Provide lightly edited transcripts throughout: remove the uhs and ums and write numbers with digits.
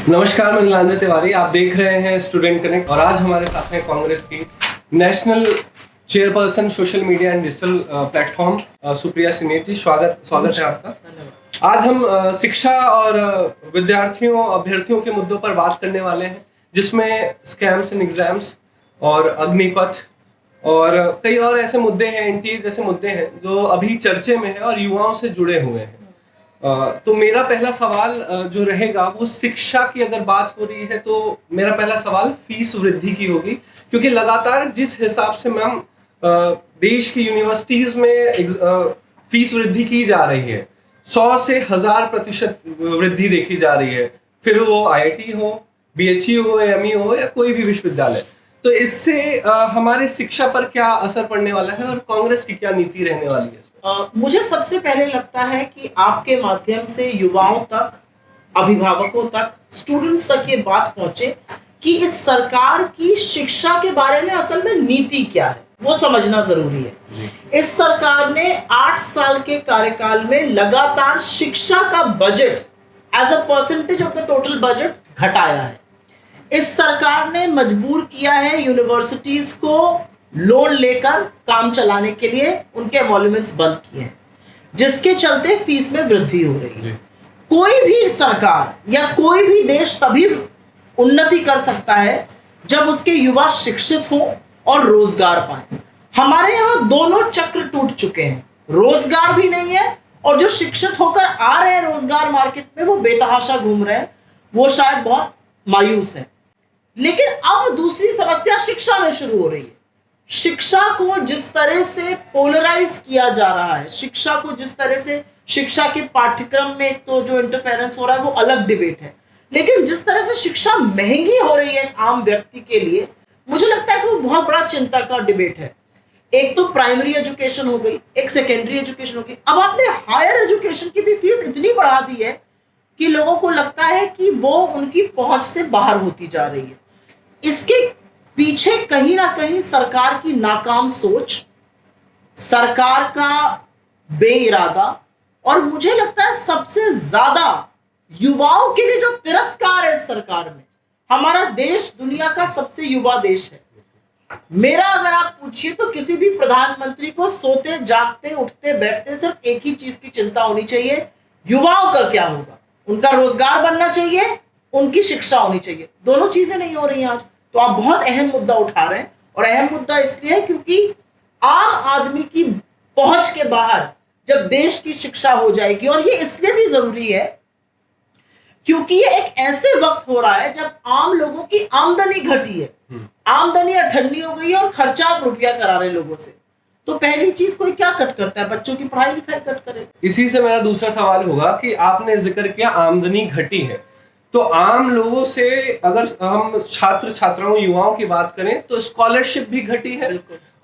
नमस्कार, मैं नीलांजन तिवारी। आप देख रहे हैं स्टूडेंट कनेक्ट और आज हमारे साथ हैं कांग्रेस की national chairperson social media and digital platform Supriya Shrinate ji. स्वागत है आपका। आज हम शिक्षा और विद्यार्थियों अभ्यर्थियों के मुद्दों पर बात करने वाले हैं, जिसमें स्कैम्स इन एग्जाम्स और अग्निपथ और कई और ऐसे मुद्दे हैं, एनटीज ऐसे मुद्दे हैं जो अभी चर्चे में है और युवाओं से जुड़े हुए हैं। तो मेरा पहला सवाल जो रहेगा वो शिक्षा की अगर बात हो रही है तो मेरा पहला सवाल फीस वृद्धि की होगी, क्योंकि लगातार जिस हिसाब से मैम देश की यूनिवर्सिटीज में फीस वृद्धि की जा रही है, 100 से 1000% वृद्धि देखी जा रही है, फिर वो आईआईटी हो, बीएचयू हो, एमयू हो या कोई भी विश्वविद्यालय। तो इससे हमारे शिक्षा पर क्या असर पड़ने वाला है और कांग्रेस की क्या नीति रहने वाली है? मुझे सबसे पहले लगता है कि आपके माध्यम से युवाओं तक, अभिभावकों तक, स्टूडेंट्स तक ये बात पहुंचे कि इस सरकार की शिक्षा के बारे में असल में नीति क्या है, वो समझना जरूरी है। इस सरकार ने 8 साल के कार्यकाल में लगातार शिक्षा का budget as a percentage of the total budget घटाया है। इस सरकार ने मजबूर किया है यूनिवर्सिटीज को लोन लेकर काम चलाने के लिए, उनके एमोल्यूमेंट्स बंद किए हैं, जिसके चलते फीस में वृद्धि हो रही है। कोई भी सरकार या कोई भी देश तभी उन्नति कर सकता है जब उसके युवा शिक्षित हो और रोजगार पाए। हमारे यहाँ दोनों चक्र टूट चुके हैं, रोजगार भी नहीं है और जो शिक्षित होकर आ रहे हैं रोजगार मार्केट में वो बेतहाशा घूम रहे हैं, वो शायद बहुत मायूस है। लेकिन अब दूसरी समस्या शिक्षा में शुरू हो रही है। शिक्षा को जिस तरह से पोलराइज किया जा रहा है, शिक्षा को जिस तरह से शिक्षा के पाठ्यक्रम में तो जो इंटरफेरेंस हो रहा है वो अलग डिबेट है, लेकिन जिस तरह से शिक्षा महंगी हो रही है एक आम व्यक्ति के लिए, मुझे लगता है कि वो बहुत बड़ा चिंता का डिबेट है। एक तो प्राइमरी एजुकेशन हो गई, एक सेकेंडरी एजुकेशन हो गई, अब आपने हायर एजुकेशन की भी फीस इतनी बढ़ा दी है कि लोगों को लगता है कि वो उनकी पहुंच से बाहर होती जा रही है। इसके पीछे कहीं ना कहीं सरकार की नाकाम सोच, सरकार का बेइरादा और मुझे लगता है सबसे ज्यादा युवाओं के लिए जो तिरस्कार है इस सरकार में। हमारा देश दुनिया का सबसे युवा देश है। मेरा अगर आप पूछिए तो किसी भी प्रधानमंत्री को सोते जागते उठते बैठते सिर्फ एक ही चीज की चिंता होनी चाहिए, युवाओं का क्या होगा, उनका रोजगार बनना चाहिए, उनकी शिक्षा होनी चाहिए। दोनों चीजें नहीं हो रही आज। तो आप बहुत अहम मुद्दा उठा रहे हैं और अहम मुद्दा इसलिए है क्योंकि आम आदमी की पहुंच के बाहर जब देश की शिक्षा हो जाएगी, और ये इसलिए भी जरूरी है क्योंकि ये एक ऐसे वक्त हो रहा है जब आम लोगों की आमदनी घटी है, आमदनी अठन्नी हो गई है और खर्चा आप रुपया करा रहे लोगों से। तो पहली चीज कोई क्या कट करता है? बच्चों की पढ़ाई लिखाई कट करे। इसी से मेरा दूसरा सवाल होगा कि आपने जिक्र किया आमदनी घटी है, तो आम लोगों से अगर हम छात्र छात्राओं युवाओं की बात करें तो स्कॉलरशिप भी घटी है,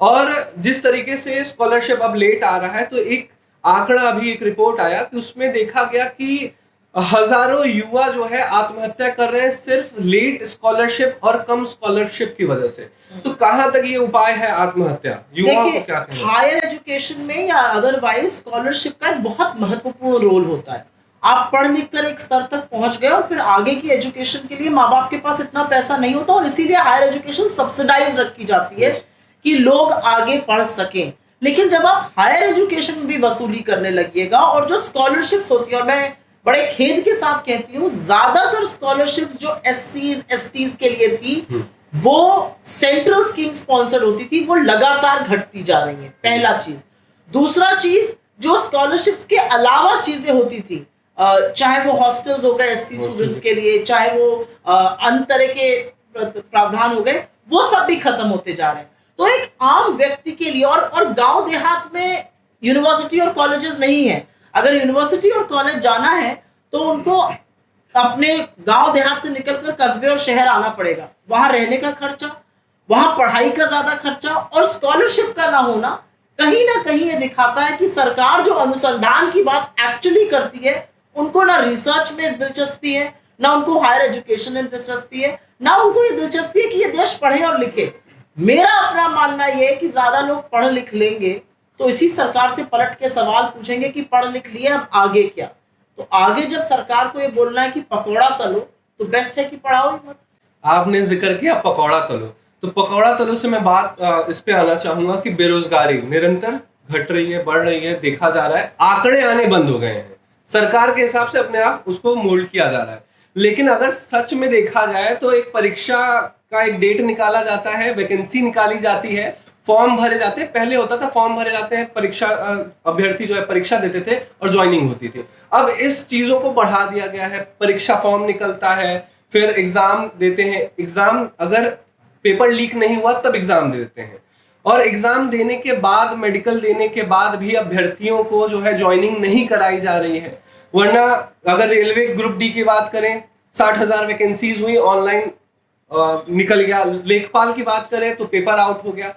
और जिस तरीके से स्कॉलरशिप अब लेट आ रहा है, तो एक आंकड़ा अभी एक रिपोर्ट आया कि उसमें देखा गया कि हजारों युवा जो है आत्महत्या कर रहे हैं सिर्फ लेट स्कॉलरशिप और कम स्कॉलरशिप की वजह से। तो कहां तक ये उपाय है आत्महत्या? युवाओं को क्या कहना? हायर एजुकेशन में या अदरवाइज स्कॉलरशिप का एक बहुत महत्वपूर्ण रोल होता है। आप पढ़ लिख कर एक स्तर तक पहुंच गए और फिर आगे की एजुकेशन के लिए माँ बाप के पास इतना पैसा नहीं होता, और इसीलिए हायर एजुकेशन सब्सिडाइज रखी जाती है कि लोग आगे पढ़ सकें। लेकिन जब आप हायर एजुकेशन में भी वसूली करने लगिएगा और जो स्कॉलरशिप्स होती है, और मैं बड़े खेद के साथ कहती हूँ ज्यादातर स्कॉलरशिप्स जो एससीज एसटीज के लिए थी वो सेंट्रल स्कीम स्पॉन्सर्ड होती थी, वो लगातार घटती जा रही है। पहला चीज। दूसरा चीज, जो स्कॉलरशिप्स के अलावा चीजें होती थी, चाहे वो हॉस्टल्स हो गए एससी स्टूडेंट्स के लिए, चाहे वो अन्य तरह के प्रावधान हो गए, वो सब भी खत्म होते जा रहे हैं। तो एक आम व्यक्ति के लिए, और गांव देहात में यूनिवर्सिटी और कॉलेजेस नहीं है। अगर यूनिवर्सिटी और कॉलेज जाना है तो उनको अपने गांव देहात से निकलकर कस्बे और शहर आना पड़ेगा, वहां रहने का खर्चा, वहां पढ़ाई का ज्यादा खर्चा, और स्कॉलरशिप का ना होना कहीं ना कहीं ये दिखाता है कि सरकार जो अनुसंधान की बात एक्चुअली करती है, उनको ना रिसर्च में दिलचस्पी है, ना उनको हायर एजुकेशन में दिलचस्पी है, ना उनको ये दिलचस्पी है कि ये देश पढ़े और लिखे। मेरा अपना मानना ये है कि ज्यादा लोग पढ़ लिख लेंगे तो इसी सरकार से पलट के सवाल पूछेंगे कि पढ़ लिख लिए अब आगे क्या। तो आगे जब सरकार को ये बोलना है कि पकौड़ा तलो, तो बेस्ट है कि पढ़ाओ ही मत। आपने जिक्र किया पकौड़ा तलो, तो पकौड़ा तलो से मैं बात इस पे आना चाहूंगा कि बेरोजगारी निरंतर घट रही है, बढ़ रही है, देखा जा रहा है, आंकड़े आने बंद हो गए हैं, सरकार के हिसाब से अपने आप उसको मोल्ड किया जा रहा है। लेकिन अगर सच में देखा जाए तो एक परीक्षा का एक डेट निकाला जाता है, वैकेंसी निकाली जाती है, फॉर्म भरे जाते हैं। पहले होता था फॉर्म भरे जाते हैं, परीक्षा अभ्यर्थी जो है परीक्षा देते थे और ज्वाइनिंग होती थी। अब इस चीजों को बढ़ा दिया गया है, परीक्षा फॉर्म निकलता है, फिर एग्जाम देते हैं, एग्जाम अगर पेपर लीक नहीं हुआ तब एग्जाम दे देते हैं, और एग्जाम देने के बाद, मेडिकल देने के बाद भी अभ्यर्थियों को जो है ज्वाइनिंग नहीं कराई जा रही है। वरना अगर रेलवे ग्रुप डी की बात करें, 60,000 वैकेंसीज हुई, ऑनलाइन निकल गया। लेखपाल की बात करें तो पेपर आउट हो गया।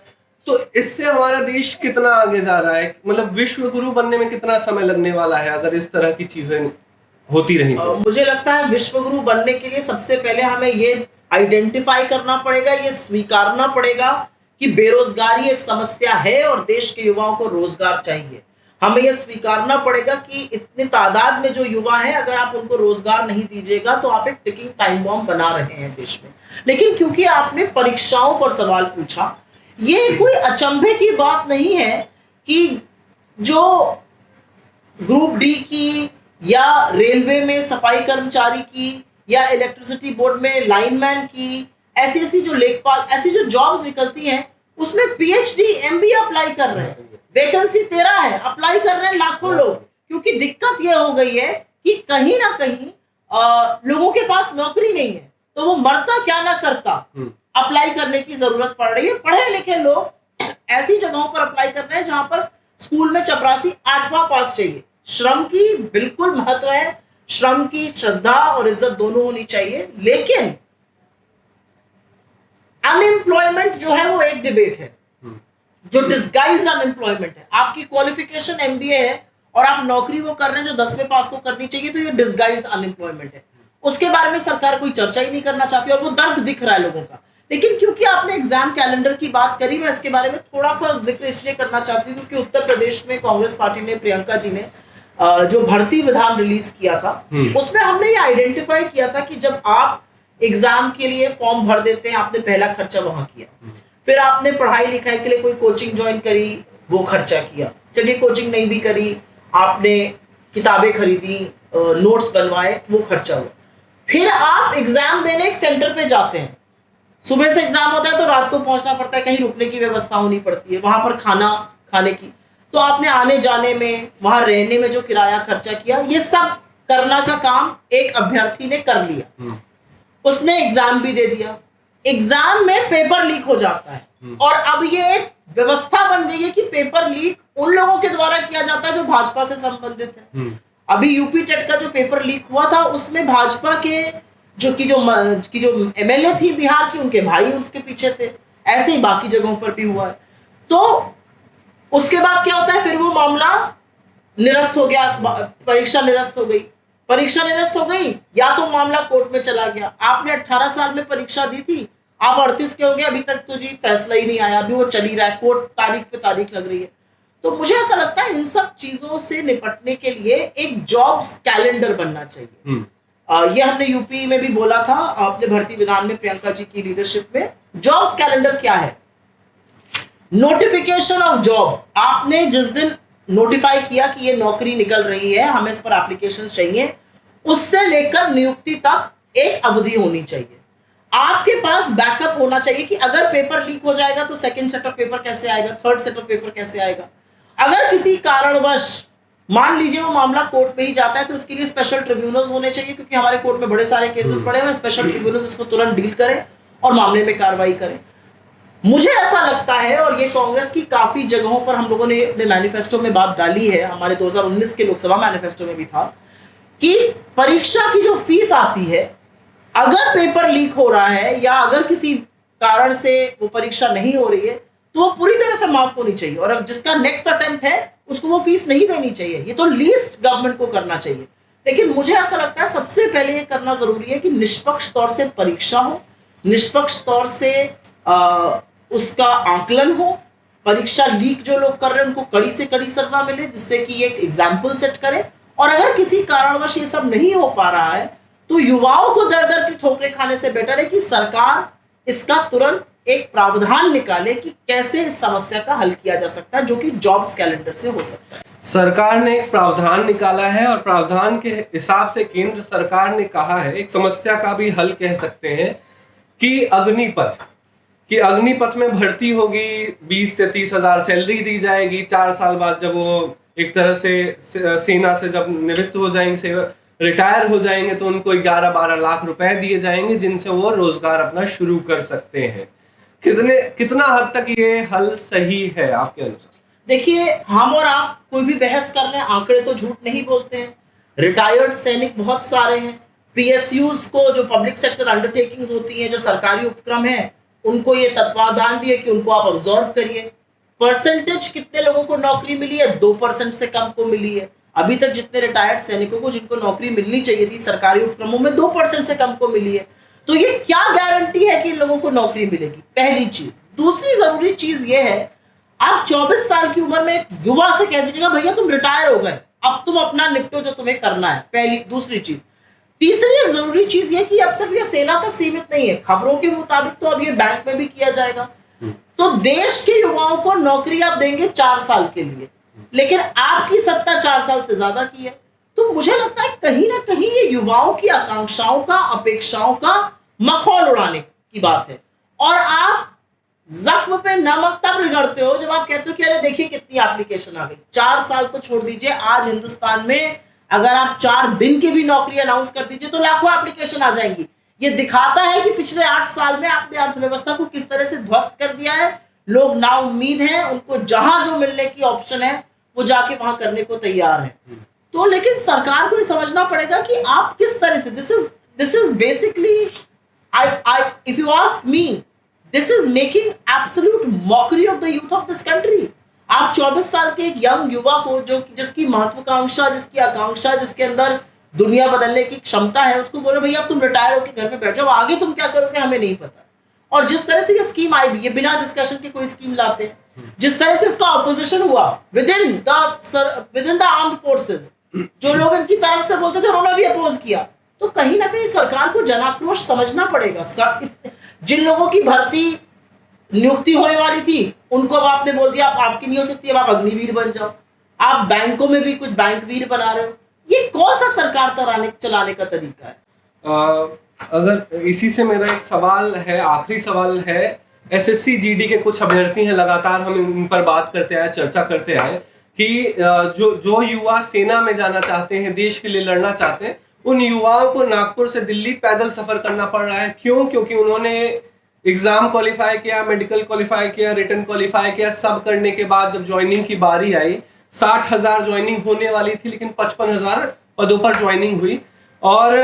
तो इससे हमारा देश कितना आगे जा रहा है, मतलब विश्व गुरु बनने में कितना समय लगने वाला है अगर इस तरह की चीजें होती रही तो। मुझे लगता है विश्व गुरु बनने के लिए सबसे पहले हमें ये आइडेंटिफाई करना पड़ेगा, ये स्वीकारना पड़ेगा कि बेरोजगारी एक समस्या है और देश के युवाओं को रोजगार चाहिए। हमें यह स्वीकारना पड़ेगा कि इतनी तादाद में जो युवा हैं, अगर आप उनको रोजगार नहीं दीजिएगा तो आप एक टिकिंग टाइम बॉम्ब बना रहे हैं देश में। लेकिन क्योंकि आपने परीक्षाओं पर सवाल पूछा, ये कोई अचंभे की बात नहीं है कि जो ग्रुप डी की या रेलवे में सफाई कर्मचारी की या इलेक्ट्रिसिटी बोर्ड में लाइनमैन की, ऐसी ऐसी जो लेखपाल, ऐसी जो जॉब्स निकलती हैं, उसमें पीएचडी एमबीए अप्लाई कर रहे हैं। वैकेंसी 13 है, अप्लाई कर रहे हैं लाखों लोग। क्योंकि दिक्कत यह हो गई है कि कहीं ना कहीं लोगों के पास नौकरी नहीं है, तो वो मरता क्या ना करता, अप्लाई करने की जरूरत पड़ रही है। पढ़े लिखे लोग ऐसी जगहों पर अप्लाई कर रहे हैं जहां पर स्कूल में चपरासी 8वां पास चाहिए। श्रम की बिल्कुल महत्व है, श्रम की श्रद्धा और इज्जत दोनों होनी चाहिए, लेकिन अनएम्प्लॉयमेंट जो है वो एक डिबेट है, जो डिस्गाइज्ड अनएम्प्लॉयमेंट है। आपकी क्वालिफिकेशन एमबीए है और आप नौकरी वो कर रहे हैं जो 10वें पास को करनी चाहिए, तो ये डिस्गाइज्ड अनएम्प्लॉयमेंट है। उसके बारे में सरकार कोई चर्चा ही नहीं करना चाहती और वो दर्द दिख रहा है लोगों का। लेकिन क्योंकि आपने एग्जाम कैलेंडर की बात करी, मैं इसके बारे में थोड़ा सा जिक्र इसलिए करना चाहती हूँ क्योंकि उत्तर प्रदेश में कांग्रेस पार्टी ने, प्रियंका जी ने जो भर्ती विधान रिलीज किया था, उसमें हमने ये आइडेंटिफाई किया था कि जब आप एग्जाम के लिए फॉर्म भर देते हैं, आपने पहला खर्चा वहां किया, फिर आपने पढ़ाई लिखाई के लिए कोई कोचिंग ज्वाइन करी, वो खर्चा किया। चलिए कोचिंग नहीं भी करी, आपने किताबें खरीदी, नोट्स बनवाए, वो खर्चा हुआ। फिर आप एग्जाम देने एक सेंटर पे जाते हैं, सुबह से एग्जाम होता है तो रात को पहुंचना पड़ता है, कहीं रुकने की व्यवस्था होनी पड़ती है, वहां पर खाना खाने की, तो आपने आने जाने में, वहां रहने में जो किराया खर्चा किया, ये सब करना का काम एक अभ्यर्थी ने कर लिया। उसने एग्जाम भी दे दिया, एग्जाम में पेपर लीक हो जाता है और अब ये एक व्यवस्था बन गई है कि पेपर लीक उन लोगों के द्वारा किया जाता है जो भाजपा से संबंधित है। अभी यूपी टेट का जो पेपर लीक हुआ था, उसमें भाजपा के जो एमएलए थी बिहार की, उनके भाई उसके पीछे थे। ऐसे ही बाकी जगहों पर भी हुआ है। तो उसके बाद क्या होता है, फिर वो मामला निरस्त हो गया, परीक्षा निरस्त हो गई। परीक्षा निरस्त हो गई या तो मामला कोर्ट में चला गया। आपने 18 साल में परीक्षा दी थी, आप 38 के हो गए, अभी तक तो जी फैसला ही नहीं आया, अभी वो चल ही रहा है, कोर्ट तारीख पे तारीख लग रही है। तो मुझे ऐसा लगता है इन सब चीजों से निपटने के लिए एक जॉब्स कैलेंडर बनना चाहिए। ये हमने यूपी में भी बोला था, आपने भर्ती विधान में प्रियंका जी की लीडरशिप में। जॉब्स कैलेंडर क्या है? Notification of job. आपने जिस दिन नोटिफाई किया कि ये नौकरी निकल रही है, हमें इस पर एप्लीकेशन चाहिए, उससे लेकर नियुक्ति तक एक अवधि होनी चाहिए। आपके पास बैकअप होना चाहिए कि अगर पेपर लीक हो जाएगा तो सेकंड सेट ऑफ पेपर कैसे आएगा, थर्ड सेट ऑफ पेपर कैसे आएगा। अगर किसी कारणवश मान लीजिए वो मामला कोर्ट में ही जाता है, तो इसके लिए स्पेशल ट्रिब्यूनल्स होने चाहिए, क्योंकि हमारे कोर्ट में बड़े सारे केसेस पड़े हुए। स्पेशल ट्रिब्यूनल्स इसको तुरंत डील करें और मामले में कार्रवाई करें। मुझे ऐसा लगता है, और ये कांग्रेस की काफी जगहों पर हम लोगों ने अपने मैनिफेस्टो में बात डाली है, हमारे 2019 के लोकसभा मैनिफेस्टो में भी था, कि परीक्षा की जो फीस आती है, अगर पेपर लीक हो रहा है या अगर किसी कारण से वो परीक्षा नहीं हो रही है, तो वो पूरी तरह से माफ होनी चाहिए, और अब जिसका नेक्स्ट अटेम्प्ट है उसको वो फीस नहीं देनी चाहिए। ये तो लीस्ट गवर्नमेंट को करना चाहिए। लेकिन मुझे ऐसा लगता है सबसे पहले ये करना जरूरी है कि निष्पक्ष तौर से परीक्षा हो, निष्पक्ष तौर से उसका आकलन हो। परीक्षा लीक जो लोग कर रहे हैं उनको कड़ी से कड़ी सजा मिले, जिससे कि एक एग्जाम्पल सेट करे। और अगर किसी कारणवश ये सब नहीं हो पा रहा है, तो युवाओं को दर दर की ठोकरें खाने से बेटर है कि सरकार इसका तुरंत एक प्रावधान निकाले कि कैसे इस समस्या का हल किया जा सकता है, जो कि जॉब्स कैलेंडर से हो सकता है। सरकार ने एक प्रावधान निकाला है और प्रावधान के हिसाब से केंद्र सरकार ने कहा है, एक समस्या का भी हल कह सकते हैं, कि अग्निपथ में भर्ती होगी, 20 से 30 हजार सैलरी दी जाएगी। 4 साल बाद जब वो एक तरह से सेना से जब निवृत्त हो जाएंगे, रिटायर हो जाएंगे, तो उनको 11-12 लाख रुपए दिए जाएंगे, जिनसे वो रोजगार अपना शुरू कर सकते हैं। कितना हद तक ये हल सही है आपके अनुसार? देखिए, हम और आप कोई भी बहस कर रहे हैं, आंकड़े तो झूठ नहीं बोलते हैं। रिटायर्ड सैनिक बहुत सारे हैं। पीएसयूज को, जो पब्लिक सेक्टर अंडरटेकिंग्स होती हैं, जो सरकारी उपक्रम है, उनको ये तत्वाधान भी है कि उनको आप ऑब्जॉर्व करिए। परसेंटेज कितने लोगों को नौकरी मिली है? 2% से कम को मिली है। अभी तक जितने रिटायर्ड सैनिकों को जिनको नौकरी मिलनी चाहिए थी सरकारी उपक्रमों में, 2% से कम को मिली है। तो ये क्या गारंटी है कि इन लोगों को नौकरी मिलेगी? पहली चीज। दूसरी जरूरी चीज ये है, आप 24 साल की उम्र में एक युवा से कह दीजिएगा भैया तुम रिटायर हो गए, अब तुम अपना निपटो जो तुम्हें करना है। पहली। दूसरी चीज। तीसरी एक जरूरी चीज ये कि अब सिर्फ ये सेना तक सीमित नहीं है, खबरों के मुताबिक तो अब ये बैंक में भी किया जाएगा। तो देश के युवाओं को नौकरी आप देंगे 4 साल के लिए, लेकिन आपकी सत्ता 4 साल से ज्यादा की है। तो मुझे लगता है कहीं ना कहीं ये युवाओं की आकांक्षाओं का, अपेक्षाओं का मखौल उड़ाने की बात है। और आप जख्म पे नमक तब रगड़ते हो जब आप कहते हो कि अरे देखिए कितनी एप्लीकेशन आ गई। 4 साल तो छोड़ दीजिए, आज हिंदुस्तान में अगर आप 4 दिन के भी नौकरी अनाउंस कर दीजिए तो लाखों एप्लीकेशन आ जाएंगी। ये दिखाता है कि पिछले 8 साल में आपने अर्थव्यवस्था को किस तरह से ध्वस्त कर दिया है। लोग ना उम्मीद हैं, उनको जहां जो मिलने की ऑप्शन है वो जाके वहां करने को तैयार है। तो लेकिन सरकार को ये समझना पड़ेगा कि आप किस तरह से, this is basically, if you ask me, this is making absolute mockery of the youth of this country। आप 24 साल के एक यंग युवा को, जो जिसकी महत्वाकांक्षा, जिसकी आकांक्षा, जिसके अंदर दुनिया बदलने की क्षमता है, उसको बोलो भैया तुम रिटायर होकर घर में बैठ जाओ, आगे तुम क्या करोगे हमें नहीं पता। और जिस तरह से ये स्कीम आई भी, ये बिना डिस्कशन के कोई स्कीम लाते हैं। जिस तरह से इसका ऑपोजिशन हुआ with in the armed forces, जो लोग इनकी तरफ से बोलते थे उन्होंने भी अपोज किया। तो कहीं ना कहीं सरकार को जनाक्रोश समझना पड़ेगा। जिन लोगों की भर्ती नियुक्ति होने वाली थी उनको अब आपने बोल दिया आपकी नहीं हो सकती, अब आप अग्निवीर बन जाओ। आप बैंकों में भी कुछ बैंकवीर बना रहे हो। ये कौन सा सरकार चलाने का तरीका है? अगर इसी से मेरा एक सवाल है, आखिरी सवाल है। एसएससी जीडी के कुछ अभ्यर्थी हैं, लगातार हम इन पर बात करते आए, चर्चा करते आए कि जो युवा सेना में जाना चाहते हैं, देश के लिए लड़ना चाहते हैं, उन युवाओं को नागपुर से दिल्ली पैदल सफर करना पड़ रहा है। क्यों? क्योंकि उन्होंने एग्जाम क्वालिफाई किया, मेडिकल क्वालिफाई किया, रिटन क्वालिफाई किया, सब करने के बाद जब ज्वाइनिंग की बारी आई, 60,000 ज्वाइनिंग होने वाली थी, लेकिन 55,000 पदों पर ज्वाइनिंग हुई। और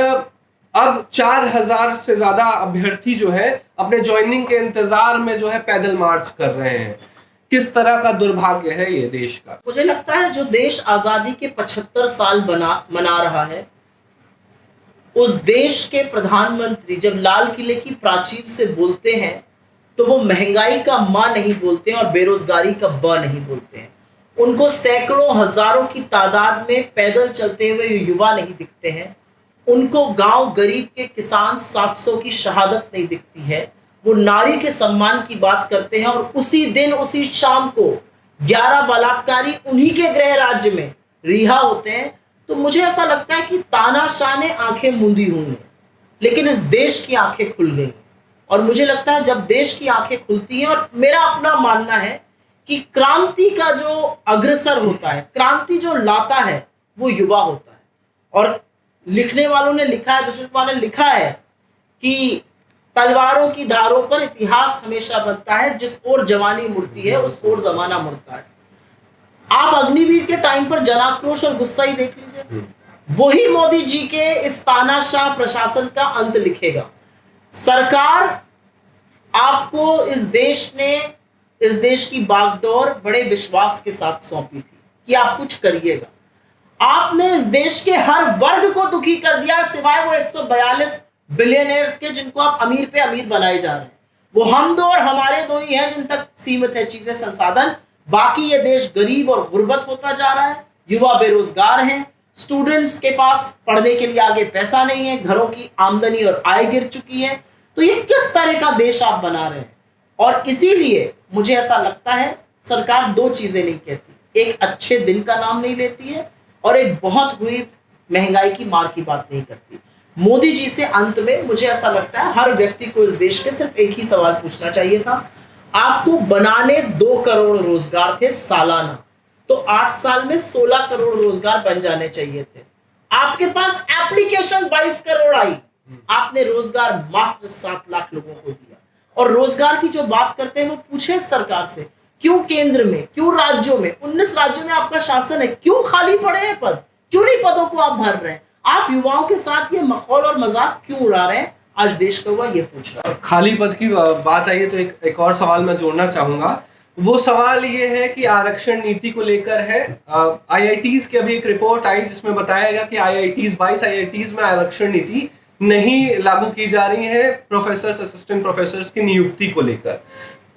अब 4,000 से ज्यादा अभ्यर्थी जो है अपने ज्वाइनिंग के इंतजार में जो है पैदल मार्च कर रहे हैं। किस तरह का दुर्भाग्य है ये देश का? मुझे लगता है जो देश आजादी के 75 साल मना रहा है, उस देश के प्रधानमंत्री जब लाल किले की प्राचीर से बोलते हैं तो वो महंगाई का मां नहीं बोलते हैं और बेरोजगारी का ब नहीं बोलते हैं। उनको सैकड़ों हजारों की तादाद में पैदल चलते हुए युवा नहीं दिखते हैं। उनको गांव गरीब के किसान 700 की शहादत नहीं दिखती है। वो नारी के सम्मान की बात करते हैं और उसी दिन उसी शाम को 11 बलात्कारी उन्हीं के गृह राज्य में रिहा होते हैं। तो मुझे ऐसा लगता है कि तानाशाह ने आंखें मूंदी हुई हैं, लेकिन इस देश की आंखें खुल गई। और मुझे लगता है जब देश की आंखें खुलती हैं, और मेरा अपना मानना है कि क्रांति का जो अग्रसर होता है, क्रांति जो लाता है, वो युवा होता है। और लिखने वालों ने लिखा है, दुष्मनों ने लिखा है कि तलवारों की धारों पर इतिहास हमेशा बनता है, जिस ओर जवानी मुड़ती है उस ओर जमाना मुड़ता है। आप अग्निवीर के टाइम पर जनाक्रोश और गुस्सा ही देख लीजिए, वही मोदी जी के इस तानाशाह प्रशासन का अंत लिखेगा। सरकार आपको इस देश की बागडोर बड़े विश्वास के साथ सौंपी थी कि आप कुछ करिएगा। आपने इस देश के हर वर्ग को दुखी कर दिया, सिवाय वो 142 बिलियनर्स के जिनको आप अमीर पे अमीर बनाए जा रहे हैं। वो हम दो और हमारे दो ही हैं जिन तक सीमित है चीजें, संसाधन। बाकी ये देश गरीब और गुर्बत होता जा रहा है। युवा बेरोजगार हैं, स्टूडेंट्स के पास पढ़ने के लिए आगे पैसा नहीं है, घरों की आमदनी और आय गिर चुकी है। तो ये किस तरह का देश आप बना रहे हैं? और इसीलिए मुझे ऐसा लगता है सरकार दो चीजें नहीं कहती, एक अच्छे दिन का नाम नहीं लेती है और एक बहुत हुई महंगाई की मार की बात नहीं करती। मोदी जी से अंत में मुझे ऐसा लगता है हर व्यक्ति को इस देश के सिर्फ एक ही सवाल पूछना चाहिए था। आपको बनाने 2 करोड़ रोजगार थे सालाना, तो 8 साल में 16 करोड़ रोजगार बन जाने चाहिए थे। आपके पास एप्लीकेशन 22 करोड़ आई, आपने रोजगार मात्र 7 लाख लोगों को दिया। और रोजगार की जो बात करते हैं वो पूछे सरकार से, क्यों केंद्र में, क्यों राज्यों में, 19 राज्यों में आपका शासन है, क्यों खाली पड़े हैं पद, क्यों नहीं पदों को आप भर रहे हैं? आप युवाओं के साथ ये मखौल और मजाक क्यों उड़ा रहे हैं? आज देश का युवा ये पूछ रहा है। खाली पद की बात आई है तो एक और सवाल मैं जोड़ना चाहूंगा। वो सवाल ये है कि आरक्षण नीति को लेकर है। आईआईटीज की अभी एक रिपोर्ट आई जिसमें बताया गया कि 22 आईआईटीज में आरक्षण नीति नहीं लागू की जा रही है प्रोफेसर्स, असिस्टेंट प्रोफेसर्स की नियुक्ति को लेकर।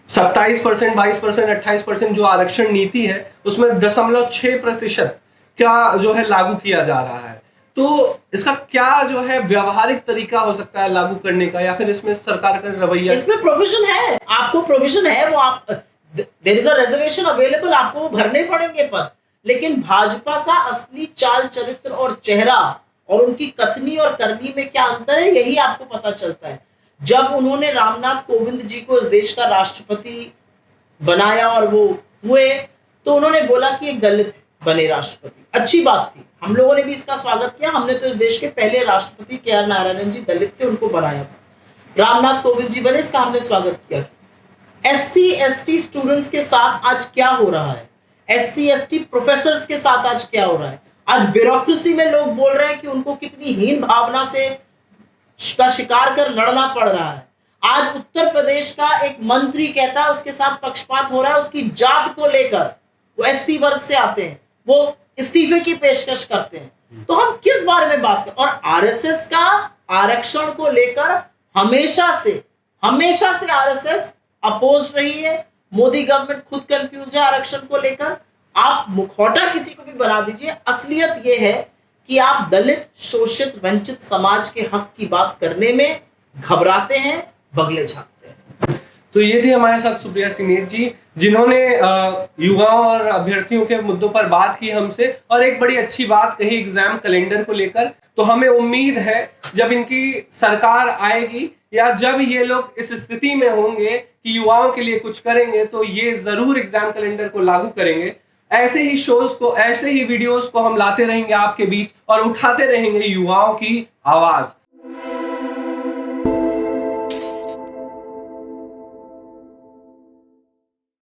27%, 22%, 28% जो आरक्षण नीति है उसमें 0.6% का जो है लागू किया जा रहा है। तो इसका क्या जो है व्यवहारिक तरीका हो सकता है लागू करने का, या फिर इसमें सरकार का रवैया? इसमें प्रोविजन है, आपको प्रोविजन है, वो आप there is a reservation available, आपको वो भरने पड़ेंगे पद। लेकिन भाजपा का असली चाल चरित्र और चेहरा और उनकी कथनी और करनी में क्या अंतर है, यही आपको पता चलता है। जब उन्होंने रामनाथ कोविंद जी को इस देश का राष्ट्रपति बनाया और वो हुए, तो उन्होंने बोला कि एक दलित बने राष्ट्रपति। अच्छी बात थी, हम लोगों ने भी इसका स्वागत किया। हमने तो इस देश के पहले राष्ट्रपति के.आर. नारायणन जी दलित थे, उनको बनाया था। रामनाथ कोविंद जी बने, इसका हमने स्वागत किया। एससी एसटी स्टूडेंट्स के साथ आज क्या हो रहा है, एससी एसटी प्रोफेसर्स के साथ आज क्या हो रहा है? आज ब्यूरोक्रेसी में लोग बोल रहे हैं कि उनको कितनी हीन भावना से का शिकार कर लड़ना पड़ रहा है। आज उत्तर प्रदेश का एक मंत्री कहता है उसके साथ पक्षपात हो रहा है, उसकी जात को लेकर, वो एससी वर्ग से आते हैं, वो इस्तीफे की पेशकश करते हैं। तो हम किस बारे में बात करें? और आरएसएस का आरक्षण को लेकर हमेशा से आरएसएस अपोज रही है। मोदी गवर्नमेंट खुद कंफ्यूज है आरक्षण को लेकर। आप मुखौटा किसी को भी बना दीजिए, असलियत यह है कि आप दलित, शोषित, वंचित समाज के हक की बात करने में घबराते हैं, बगले झांकते हैं। तो ये थी हमारे साथ सुप्रिया सिनेत जी, जिन्होंने युवाओं और अभ्यर्थियों के मुद्दों पर बात की हमसे, और एक बड़ी अच्छी बात कही एग्जाम कैलेंडर को लेकर। तो हमें उम्मीद है जब इनकी सरकार आएगी या जब ये लोग इस स्थिति में होंगे कि युवाओं के लिए कुछ करेंगे, तो ये जरूर एग्जाम कैलेंडर को लागू करेंगे। ऐसे ही शोज को, ऐसे ही वीडियोस को हम लाते रहेंगे आपके बीच और उठाते रहेंगे युवाओं की आवाज।